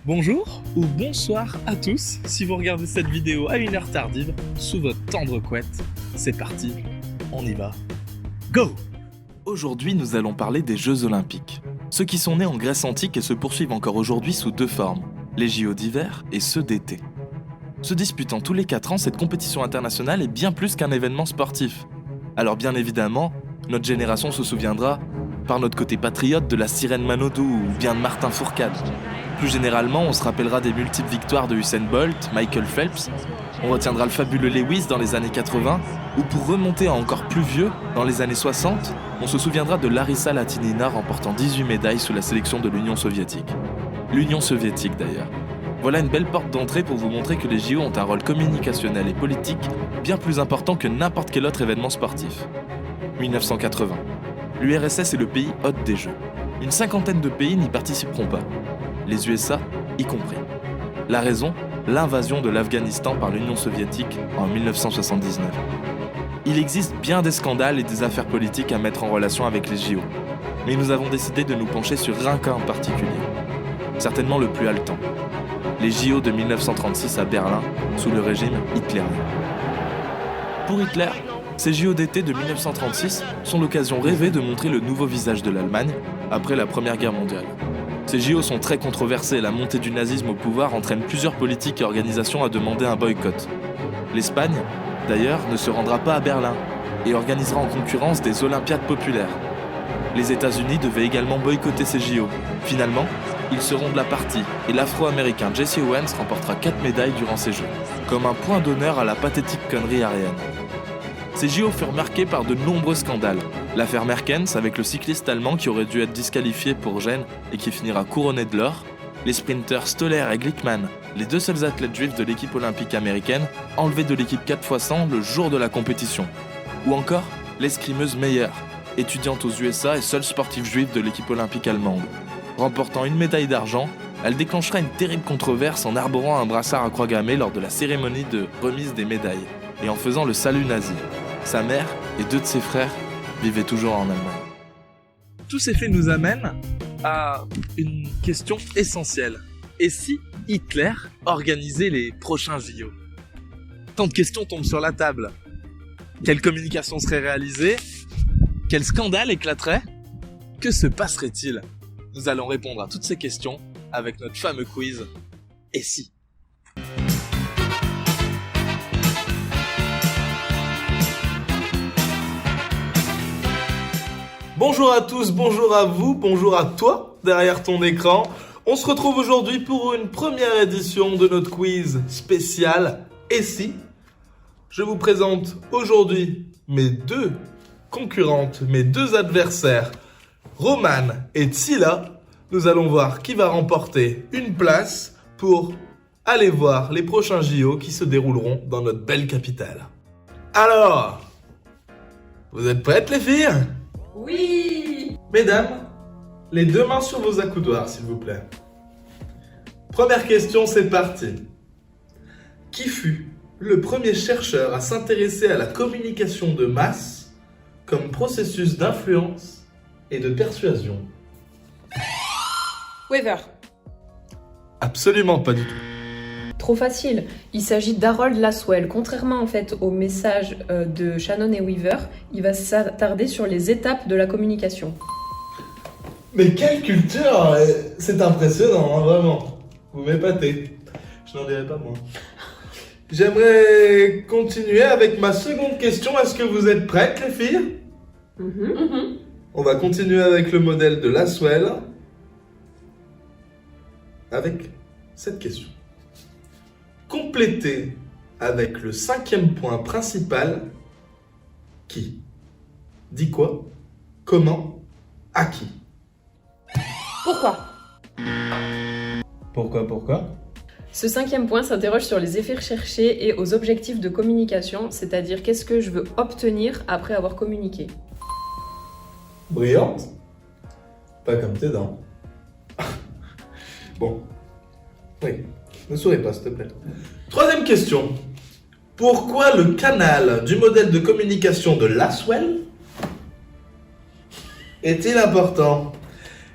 Bonjour ou bonsoir à tous si vous regardez cette vidéo à une heure tardive sous votre tendre couette. C'est parti, on y va. Go! Aujourd'hui, nous allons parler des Jeux Olympiques. Ceux qui sont nés en Grèce antique et se poursuivent encore aujourd'hui sous deux formes, les JO d'hiver et ceux d'été. Se disputant tous les 4 ans, cette compétition internationale est bien plus qu'un événement sportif. Alors bien évidemment, notre génération se souviendra, par notre côté patriote, de la sirène Manodou ou bien de Martin Fourcade. Plus généralement, on se rappellera des multiples victoires de Usain Bolt, Michael Phelps. On retiendra le fabuleux Lewis dans les années 80, ou pour remonter à encore plus vieux, dans les années 60, on se souviendra de Larissa Latinina remportant 18 médailles sous la sélection de l'Union soviétique. L'Union soviétique d'ailleurs. Voilà une belle porte d'entrée pour vous montrer que les JO ont un rôle communicationnel et politique bien plus important que n'importe quel autre événement sportif. 1980. L'URSS est le pays hôte des Jeux. Une cinquantaine de pays n'y participeront pas. Les USA y compris. La raison ? L'invasion de l'Afghanistan par l'Union soviétique en 1979. Il existe bien des scandales et des affaires politiques à mettre en relation avec les JO, mais nous avons décidé de nous pencher sur un cas en particulier, certainement le plus haletant. Les JO de 1936 à Berlin, sous le régime hitlérien. Pour Hitler, ces JO d'été de 1936 sont l'occasion rêvée de montrer le nouveau visage de l'Allemagne après la Première Guerre mondiale. Ces JO sont très controversés, la montée du nazisme au pouvoir entraîne plusieurs politiques et organisations à demander un boycott. L'Espagne, d'ailleurs, ne se rendra pas à Berlin et organisera en concurrence des Olympiades populaires. Les États-Unis devaient également boycotter ces JO. Finalement, ils seront de la partie et l'Afro-Américain Jesse Owens remportera 4 médailles durant ces Jeux, comme un point d'honneur à la pathétique connerie aérienne. Ces JO furent marqués par de nombreux scandales. L'affaire Merckens avec le cycliste allemand qui aurait dû être disqualifié pour gêne et qui finira couronné de l'or, les sprinteurs Stoller et Glickman, les deux seuls athlètes juifs de l'équipe olympique américaine, enlevés de l'équipe 4x100 le jour de la compétition, ou encore l'escrimeuse Meyer, étudiante aux USA et seule sportive juive de l'équipe olympique allemande. Remportant une médaille d'argent, elle déclenchera une terrible controverse en arborant un brassard à croix gammée lors de la cérémonie de remise des médailles et en faisant le salut nazi. Sa mère et 2 de ses frères vivaient toujours en Allemagne. Tous ces faits nous amènent à une question essentielle. Et si Hitler organisait les prochains JO ? Tant de questions tombent sur la table. Quelle communication serait réalisée ? Quel scandale éclaterait ? Que se passerait-il ? Nous allons répondre à toutes ces questions avec notre fameux quiz « Et si ?» Bonjour à tous, bonjour à vous, bonjour à toi derrière ton écran. On se retrouve aujourd'hui pour une première édition de notre quiz spécial « Et si ?» Je vous présente aujourd'hui mes 2 concurrentes, mes 2 adversaires, Romane et Tsila. Nous allons voir qui va remporter une place pour aller voir les prochains JO qui se dérouleront dans notre belle capitale. Alors, vous êtes prêtes les filles ? Oui! Mesdames, les 2 mains sur vos accoudoirs s'il vous plaît. Première question, c'est parti. Qui fut le premier chercheur à s'intéresser à la communication de masse comme processus d'influence et de persuasion? Weaver. Absolument pas du tout. Trop facile. Il s'agit d'Harold Laswell. Contrairement en fait au message de Shannon et Weaver, il va s'attarder sur les étapes de la communication. Mais quelle culture! C'est impressionnant, hein, vraiment. Vous m'épatez. Je n'en dirai pas moins. J'aimerais continuer avec ma seconde question. Est-ce que vous êtes prêtes les filles? On va continuer avec le modèle de Laswell. Avec cette question. Complétez avec le 5e point principal. Qui dit quoi? Comment? À qui? Pourquoi? Pourquoi? Ce 5e point s'interroge sur les effets recherchés et aux objectifs de communication, c'est-à-dire qu'est-ce que je veux obtenir après avoir communiqué. Brillante. Pas comme tes dents. Bon. Oui. Ne souris pas, s'il te plaît. 3e question. Pourquoi le canal du modèle de communication de Laswell est-il important?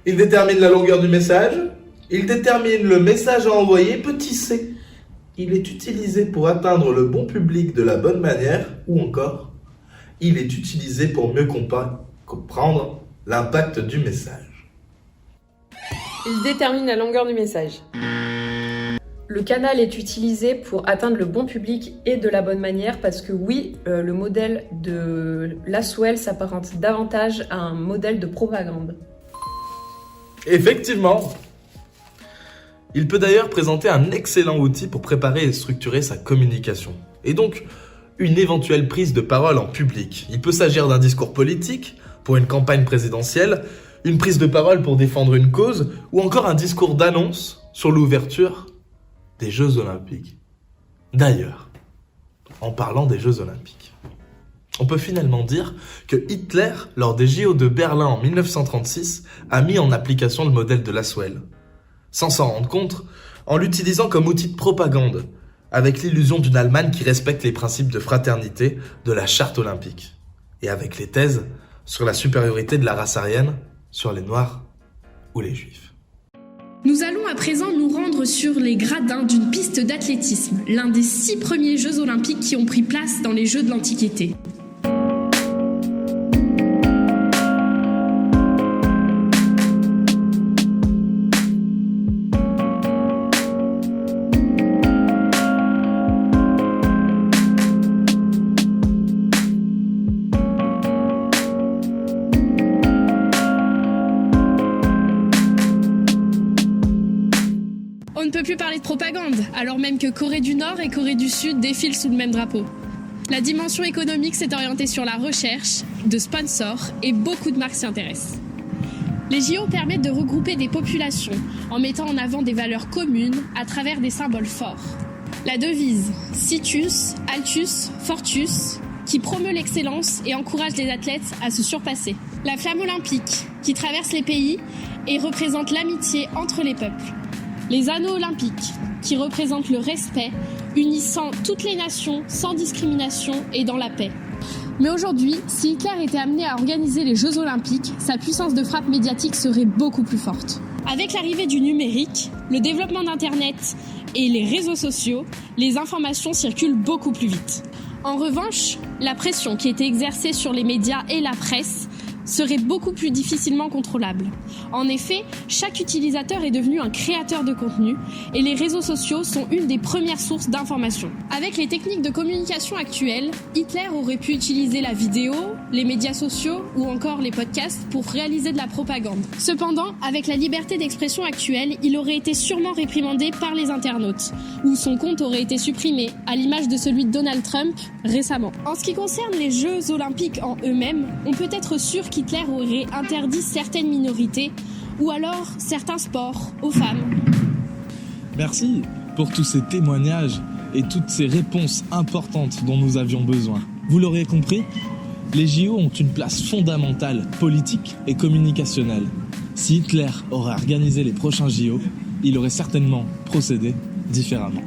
Il détermine la longueur du message, Il détermine le message à envoyer, petit c. Il est utilisé pour atteindre le bon public de la bonne manière, ou encore, il est utilisé pour mieux comprendre l'impact du message. Il détermine la longueur du message. Le canal est utilisé pour atteindre le bon public et de la bonne manière parce que oui, le modèle de Laswell s'apparente davantage à un modèle de propagande. Effectivement. Il peut d'ailleurs présenter un excellent outil pour préparer et structurer sa communication. Et donc, une éventuelle prise de parole en public. Il peut s'agir d'un discours politique pour une campagne présidentielle, une prise de parole pour défendre une cause, ou encore un discours d'annonce sur l'ouverture des Jeux Olympiques. D'ailleurs, en parlant des Jeux Olympiques, on peut finalement dire que Hitler, lors des JO de Berlin en 1936, a mis en application le modèle de Laswell, sans s'en rendre compte, en l'utilisant comme outil de propagande, avec l'illusion d'une Allemagne qui respecte les principes de fraternité de la charte olympique, et avec les thèses sur la supériorité de la race aryenne sur les Noirs ou les Juifs. Nous allons à présent nous rendre sur les gradins d'une piste d'athlétisme, l'un des 6 premiers Jeux Olympiques qui ont pris place dans les Jeux de l'Antiquité. On ne peut plus parler de propagande, alors même que Corée du Nord et Corée du Sud défilent sous le même drapeau. La dimension économique s'est orientée sur la recherche, de sponsors, et beaucoup de marques s'y intéressent. Les JO permettent de regrouper des populations en mettant en avant des valeurs communes à travers des symboles forts. La devise « Situs, Altus, Fortus » qui promeut l'excellence et encourage les athlètes à se surpasser. La flamme olympique qui traverse les pays et représente l'amitié entre les peuples. Les anneaux olympiques, qui représentent le respect, unissant toutes les nations sans discrimination et dans la paix. Mais aujourd'hui, si Hitler était amené à organiser les Jeux Olympiques, sa puissance de frappe médiatique serait beaucoup plus forte. Avec l'arrivée du numérique, le développement d'Internet et les réseaux sociaux, les informations circulent beaucoup plus vite. En revanche, la pression qui était exercée sur les médias et la presse serait beaucoup plus difficilement contrôlable. En effet, chaque utilisateur est devenu un créateur de contenu et les réseaux sociaux sont une des premières sources d'information. Avec les techniques de communication actuelles, Hitler aurait pu utiliser la vidéo, les médias sociaux ou encore les podcasts pour réaliser de la propagande. Cependant, avec la liberté d'expression actuelle, il aurait été sûrement réprimandé par les internautes, ou son compte aurait été supprimé, à l'image de celui de Donald Trump récemment. En ce qui concerne les Jeux Olympiques en eux-mêmes, on peut être sûr qu'Hitler aurait interdit certaines minorités ou alors certains sports aux femmes. Merci pour tous ces témoignages et toutes ces réponses importantes dont nous avions besoin. Vous l'aurez compris, les JO ont une place fondamentale, politique et communicationnelle. Si Hitler aurait organisé les prochains JO, il aurait certainement procédé différemment.